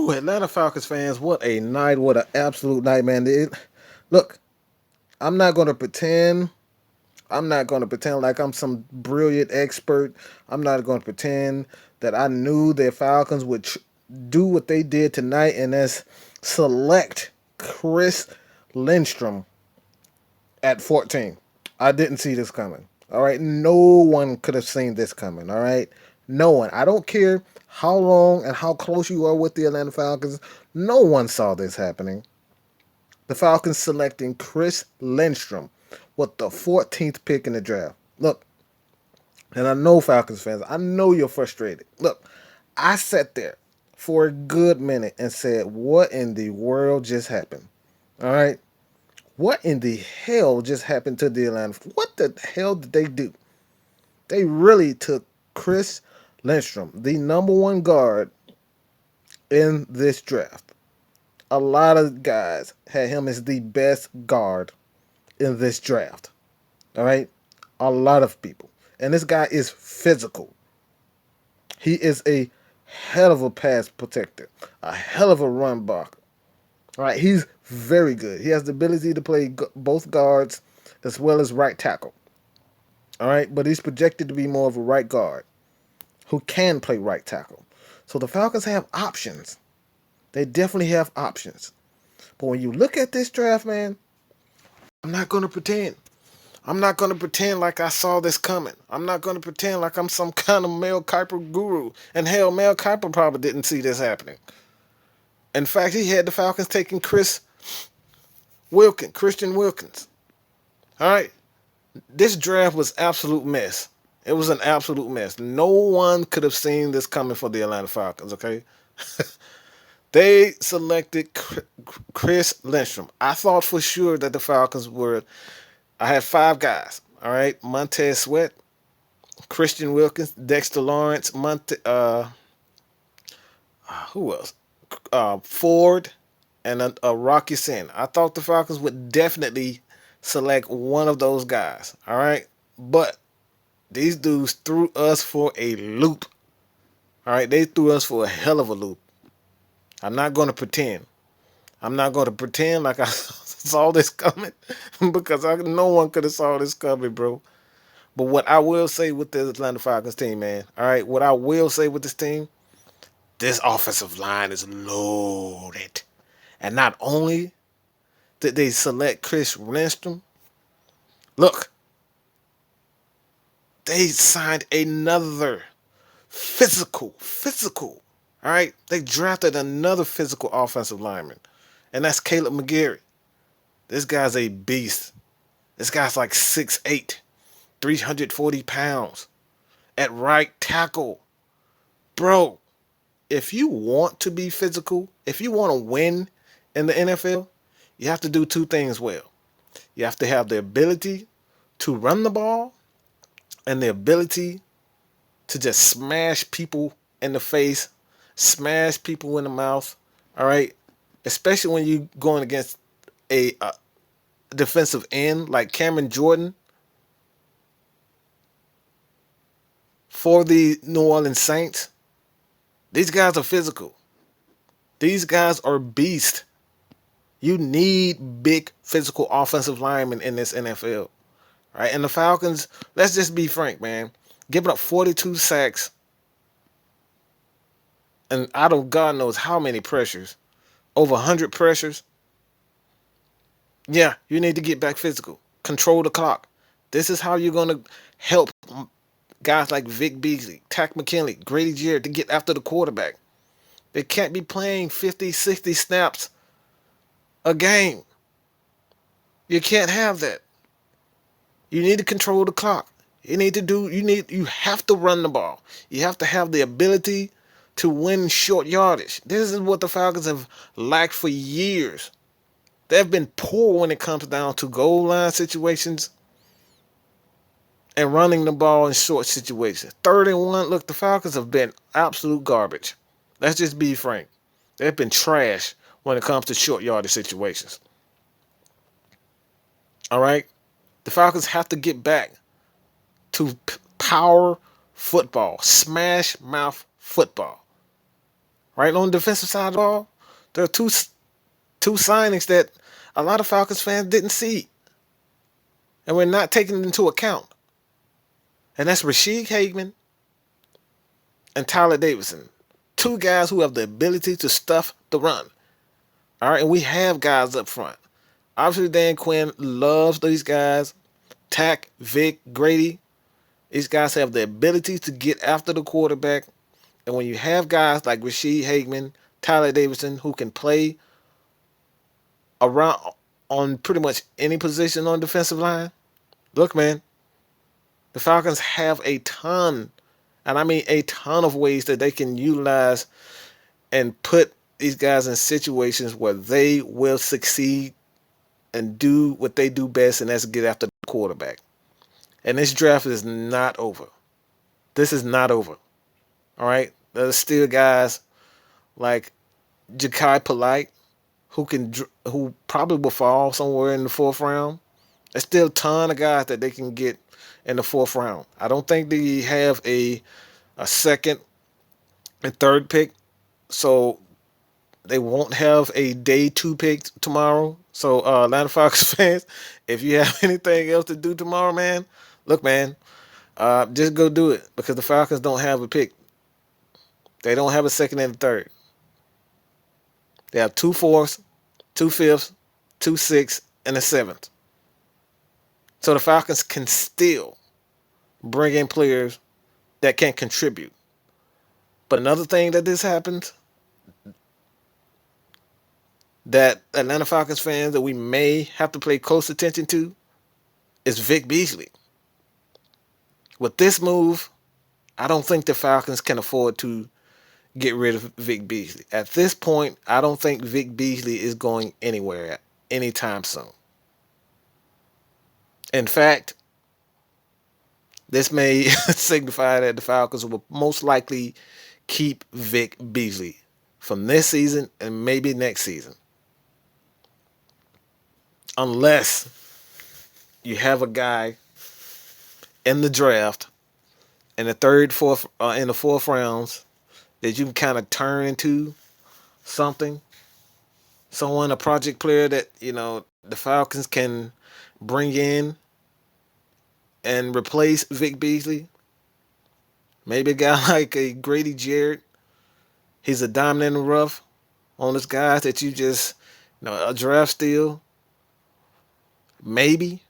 Woo, Atlanta Falcons fans, what a night, what an absolute night, man. Look, I'm not going to pretend. I'm not going to pretend like I'm some brilliant expert. I'm not going to pretend that I knew the Falcons would do what they did tonight and that's select Chris Lindstrom at 14. I didn't see this coming. All right. No one could have seen this coming. All right. No one. I don't care how long and how close you are with the Atlanta Falcons. No one saw this happening. The Falcons selecting Chris Lindstrom with the 14th pick in the draft. Look, and I know Falcons fans, I know you're frustrated. Look, I sat there for a good minute and said, what in the world just happened? All right. What in the hell just happened to the Atlanta? What the hell did they do? They really took Chris Lindstrom, the number one guard in this draft. A lot of guys had him as the best guard in this draft. All right? A lot of people. And this guy is physical. He is a hell of a pass protector, a hell of a run blocker. All right? He's very good. He has the ability to play both guards as well as right tackle. All right? But he's projected to be more of a right guard who can play right tackle. So the Falcons have options. They definitely have options. But when you look at this draft, man, I'm not going to pretend. I'm not going to pretend like I saw this coming. I'm not going to pretend like I'm some kind of Mel Kiper guru. And hell, Mel Kiper probably didn't see this happening. In fact, he had the Falcons taking Christian Wilkins. All right? This draft was absolute mess. It was an absolute mess. No one could have seen this coming for the Atlanta Falcons, okay? They selected Chris Lindstrom. I thought for sure that the Falcons were. I had 5 guys. All right, Montez Sweat, Christian Wilkins, Dexter Lawrence, who else? Ford, and Rocky Sin. I thought the Falcons would definitely select one of those guys. All right, but these dudes threw us for a loop. All right, they threw us for a hell of a loop. I'm not going to pretend. I'm not going to pretend like I saw this coming because no one could have saw this coming, bro. But what I will say with the Atlanta Falcons team, man, all right, what I will say with this team, this offensive line is loaded. And not only did they select Chris Lindstrom, look, they signed another physical, all right? They drafted another physical offensive lineman, and that's Kaleb McGary. This guy's a beast. This guy's like 6'8", 340 pounds at right tackle. Bro, if you want to be physical, if you want to win in the NFL, you have to do 2 things well. You have to have the ability to run the ball and the ability to just smash people in the face, smash people in the mouth, all right? Especially when you're going against a defensive end like Cameron Jordan for the New Orleans Saints. These guys are physical. These guys are beasts. You need big physical offensive linemen in this NFL. Right? And the Falcons, let's just be frank, man. Giving up 42 sacks and I don't God knows how many pressures. Over 100 pressures. Yeah, you need to get back physical. Control the clock. This is how you're going to help guys like Vic Beasley, Tack McKinley, Grady Jarrett to get after the quarterback. They can't be playing 50, 60 snaps a game. You can't have that. You need to control the clock. You have to run the ball. You have to have the ability to win short yardage. This is what the Falcons have lacked for years. They've been poor when it comes down to goal line situations and running the ball in short situations. 3rd and 1, look, the Falcons have been absolute garbage. Let's just be frank. They've been trash when it comes to short yardage situations. All right? The Falcons have to get back to power football, smash mouth football. Right on the defensive side of the ball, there are two signings that a lot of Falcons fans didn't see, and we're not taking into account. And that's Rashid Hageman and Tyler Davidson. Two guys who have the ability to stuff the run. All right, and we have guys up front. Obviously, Dan Quinn loves these guys. Tack, Vic, Grady. These guys have the ability to get after the quarterback. And when you have guys like Rashid Hageman, Tyler Davidson, who can play around on pretty much any position on defensive line, look, man, the Falcons have a ton, and I mean a ton of ways that they can utilize and put these guys in situations where they will succeed and do what they do best, and that's get after the quarterback. And this draft is not over. This is not over. All right? There's still guys like Ja'Kai Polite who probably will fall somewhere in the fourth round. There's still a ton of guys that they can get in the fourth round. I don't think they have a second and third pick, so they won't have a day 2 pick tomorrow. So Atlanta Falcons fans, if you have anything else to do tomorrow, man, look, man, just go do it, because the Falcons don't have a pick. They don't have a second and a third. They have 2 fourths, 2 fifths, 2 sixths, and a seventh. So the Falcons can still bring in players that can contribute. But another thing that this happens, that Atlanta Falcons fans that we may have to pay close attention to, is Vic Beasley. With this move, I don't think the Falcons can afford to get rid of Vic Beasley. At this point, I don't think Vic Beasley is going anywhere anytime soon. In fact, this may signify that the Falcons will most likely keep Vic Beasley from this season and maybe next season. Unless you have a guy in the draft in the in the fourth rounds that you can kind of turn into something, someone, a project player that the Falcons can bring in and replace Vic Beasley. Maybe a guy like a Grady Jarrett. He's a diamond in the rough on this guy that you just a draft steal. Maybe,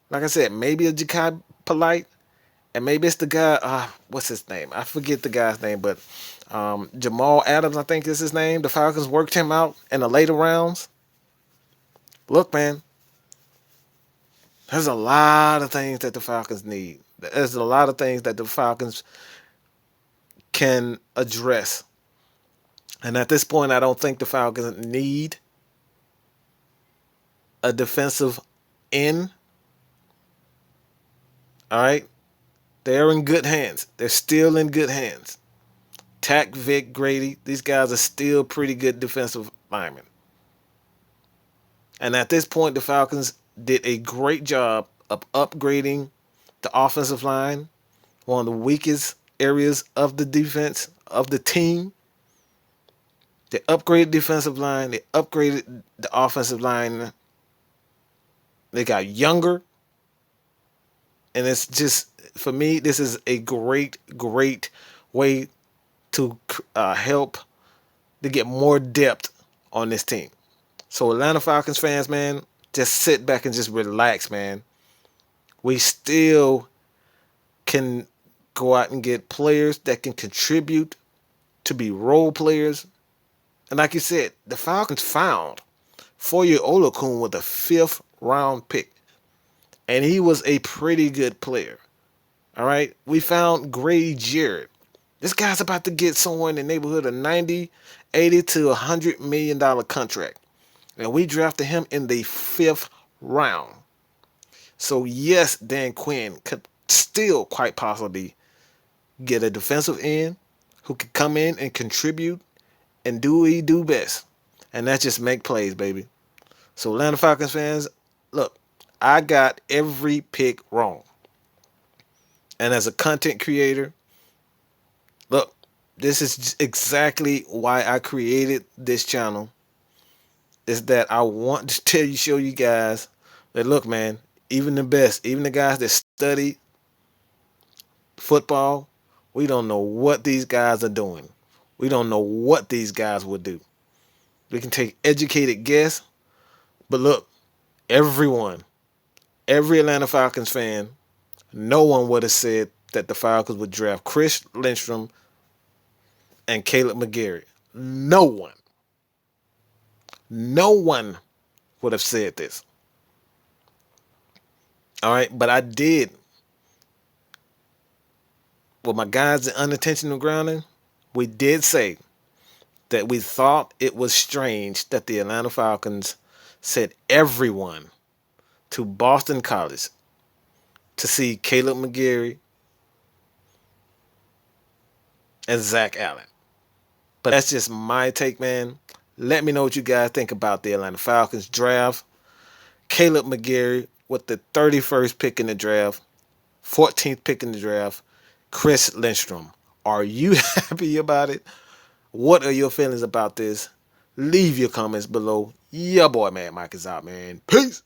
like I said, maybe a Ja'Kai Polite. And maybe it's the guy, what's his name? I forget the guy's name, but Jamal Adams, I think is his name. The Falcons worked him out in the later rounds. Look, man, there's a lot of things that the Falcons need. There's a lot of things that the Falcons can address. And at this point, I don't think the Falcons need a defensive end. All right? They're in good hands. They're still in good hands. Tack, Vic, Grady, these guys are still pretty good defensive linemen. And at this point, the Falcons did a great job of upgrading the offensive line, one of the weakest areas of the defense of the team. They upgraded the defensive line. They upgraded the offensive line. They got younger. And it's just, for me, this is a great, great way to help to get more depth on this team. So Atlanta Falcons fans, man, just sit back and just relax, man. We still can go out and get players that can contribute to be role players. And like you said, the Falcons found Foye Oluokun with a 5th round pick. And he was a pretty good player. All right. We found Grady Jarrett. This guy's about to get somewhere in the neighborhood of $90, $80 to $100 million contract. And we drafted him in the 5th round. So yes, Dan Quinn could still quite possibly get a defensive end who could come in and contribute and do what he do best. And that's just make plays, baby. So Atlanta Falcons fans, look, I got every pick wrong. And as a content creator, look, This is exactly why I created this channel. Is that I want to show you guys that look, man, even the best, even the guys that study football, we don't know what these guys are doing. We don't know what these guys would do. We can take educated guess, but look, everyone, every Atlanta Falcons fan, no one would have said that the Falcons would draft Chris Lindstrom and Kaleb McGary. No one. No one would have said this. All right, but I did. With my guys in unintentional grounding, we did say that we thought it was strange that the Atlanta Falcons sent everyone to Boston College to see Kaleb McGary and Zach Allen. But that's just my take, man. Let me know what you guys think about the Atlanta Falcons draft. Kaleb McGary with the 31st pick in the draft, 14th pick in the draft, Chris Lindstrom. Are you happy about it? What are your feelings about this? Leave your comments below. Your boy, Mad Mike, is out, man. Peace.